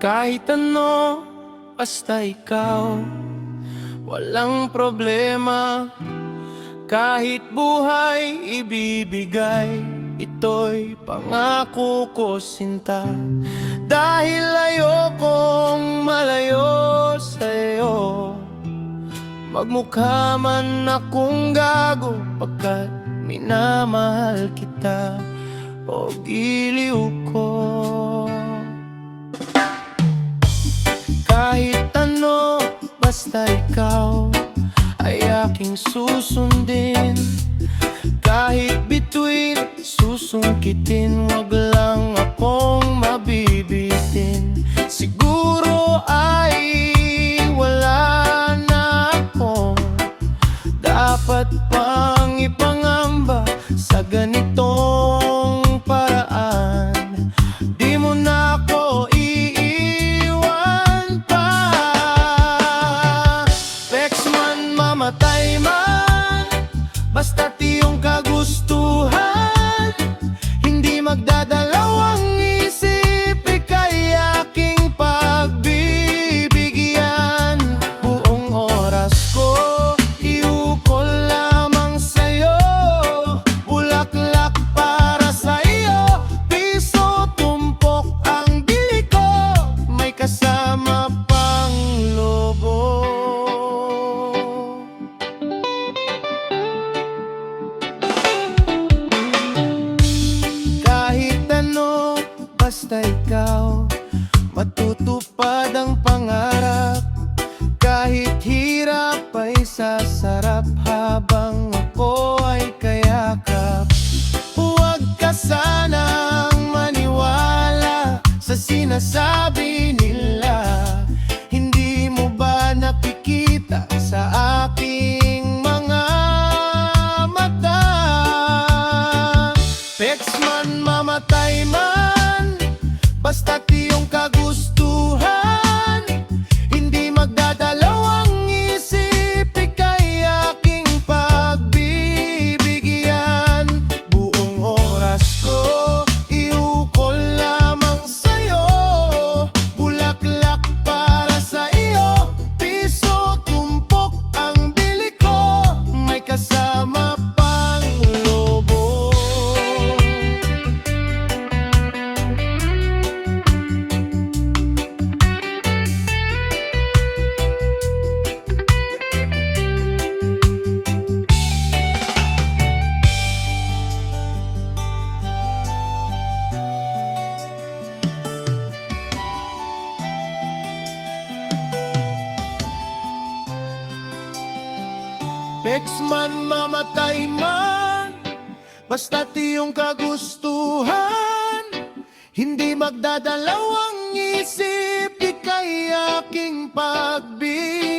Kahit ano, basta ikaw, walang problema. Kahit buhay ibibigay, ito'y pangako ko sinta. Dahil ayokong malayo sa'yo, magmukha man akong gago pagkat minamahal kita o giliw ko. Kahit ano, basta ikaw ay aking susundin. Kahit bituin, susungkitin, wag lang akong mabibitin. Siguro ay wala na akong dapat pang ipangamba sa ganitong paraan. Di mo na ako iiwan pa. Vex man, mamatay man, basta't iyong kagustuhan. Hindi magdadalawang isip, ika'y aking pagbibigyan. Buong oras ko iukol lamang sa'yo, bulaklak para sa'yo, piso tumpok ang bili ko, may kasama pang lobo. Kahit ano, basta ikaw, matutupad ang pangarap. Kahit hirap ay sasarap habang ako ay kayakap. Huwag ka sanang maniwala sa sinasabi nila. Hindi mo ba nakikita sa aking mga mata? Vex man, mamatay man, basta't iyong kagustuhan. Hindi magdadalawang isip, ika'y aking pagbibigyan. Buong oras ko iukol lamang sa'yo, bulaklak para sa iyo, piso tumpok ang bili ko, may kasama pang lobo. Vex man, mamatay man, basta't iyong kagustuhan. Hindi magdadalawang isip, ika'y aking pagbibigyan.